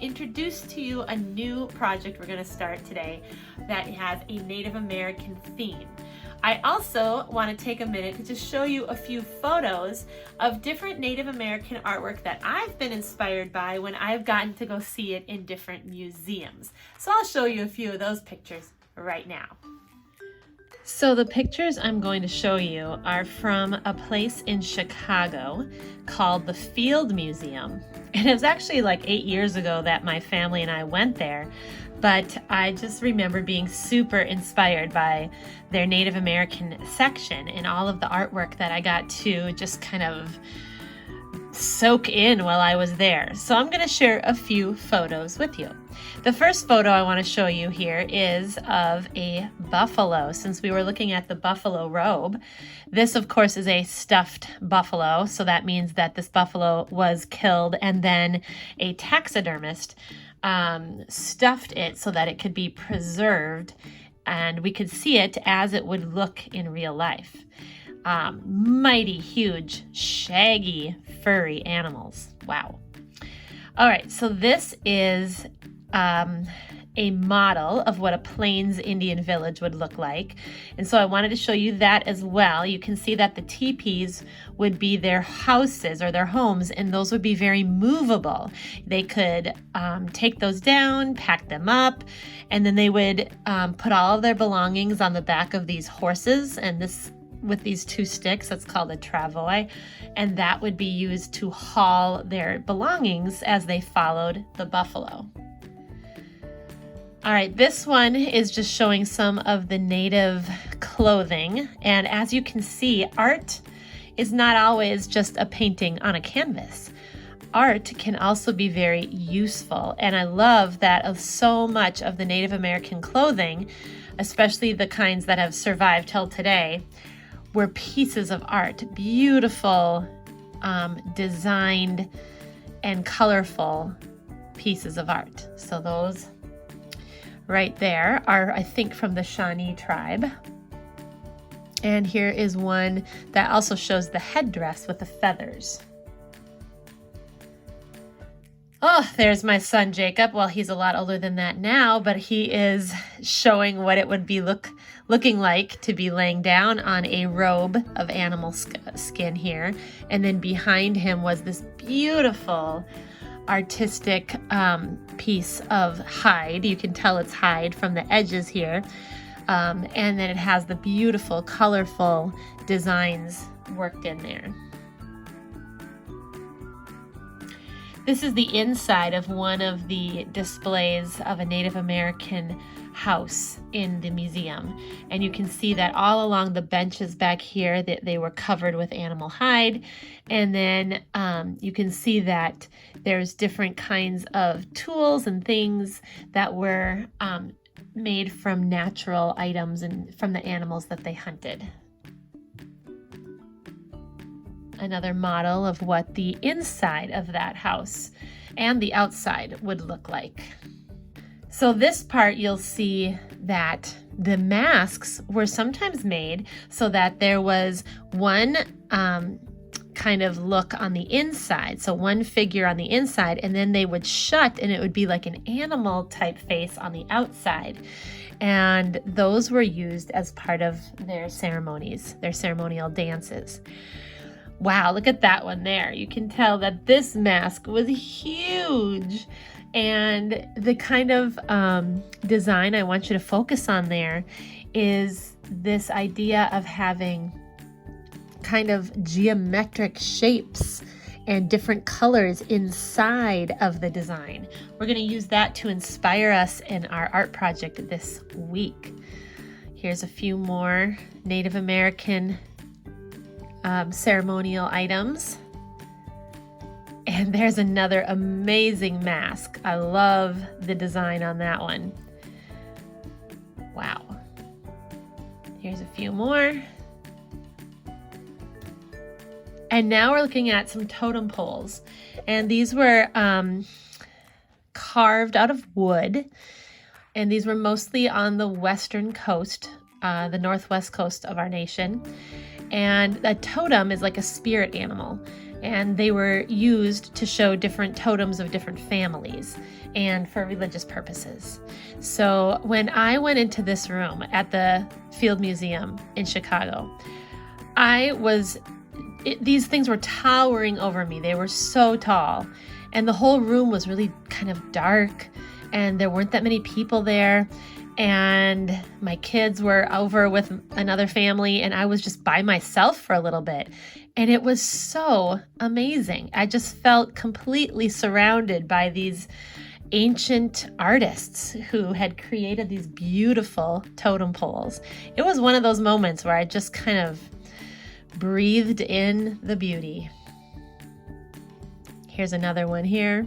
Introduce to you a new project we're going to start today that has a Native American theme. I also want to take a minute to just show you a few photos of different Native American artwork that I've been inspired by when I've gotten to go see it in different museums. So I'll show you a few of those pictures right now. So the pictures I'm going to show you are from a place in Chicago called the Field Museum. And it was actually like 8 years ago that my family and I went there, but I just remember being super inspired by their Native American section and all of the artwork that I got to just kind of soak in while I was there. So I'm going to share a few photos with you. The first photo I want to show you here is of a buffalo. Since we were looking at the buffalo robe, this of course is a stuffed buffalo. So that means that this buffalo was killed and then a taxidermist stuffed it so that it could be preserved and we could see it as it would look in real life. Mighty huge, shaggy, furry animals. Wow. All right, so this is a model of what a Plains Indian village would look like. And so I wanted to show you that as well. You can see that the teepees would be their houses or their homes, and those would be very movable. They could take those down, pack them up, and then they would put all of their belongings on the back of these horses, and this with these two sticks, that's called a travois, and that would be used to haul their belongings as they followed the buffalo. All right, this one is just showing some of the native clothing, and as you can see, art is not always just a painting on a canvas. Art can also be very useful, and I love that so much of the Native American clothing, especially the kinds that have survived till today, were pieces of art, beautiful, designed and colorful pieces of art. So those right there are, I think, from the Shawnee tribe. And here is one that also shows the headdress with the feathers. Oh, there's my son Jacob. Well, he's a lot older than that now, but he is showing what it would be looking like to be laying down on a robe of animal skin here. And then behind him was this beautiful artistic piece of hide. You can tell it's hide from the edges here. And then it has the beautiful, colorful designs worked in there. This is the inside of one of the displays of a Native American house in the museum. And you can see that all along the benches back here that they were covered with animal hide. And then you can see that there's different kinds of tools and things that were made from natural items and from the animals that they hunted. Another model of what the inside of that house and the outside would look like. So this part, you'll see that the masks were sometimes made so that there was one kind of look on the inside. So one figure on the inside, and then they would shut and it would be like an animal type face on the outside. And those were used as part of their ceremonies, their ceremonial dances. Wow, look at that one there. You can tell that this mask was huge. And the kind of design I want you to focus on there is this idea of having kind of geometric shapes and different colors inside of the design. We're going to use that to inspire us in our art project this week. Here's a few more Native American ceremonial items. And there's another amazing mask. I love the design on that one. Wow. Here's a few more. And now we're looking at some totem poles. And these were carved out of wood. And these were mostly on the western coast, the northwest coast of our nation. And a totem is like a spirit animal. and they were used to show different totems of different families and for religious purposes. So when I went into this room at the Field Museum in Chicago, these things were towering over me. They were so tall, and the whole room was really kind of dark, and there weren't that many people there. And my kids were over with another family, and I was just by myself for a little bit. And it was so amazing. I just felt completely surrounded by these ancient artists who had created these beautiful totem poles. It was one of those moments where I just kind of breathed in the beauty. Here's another one here.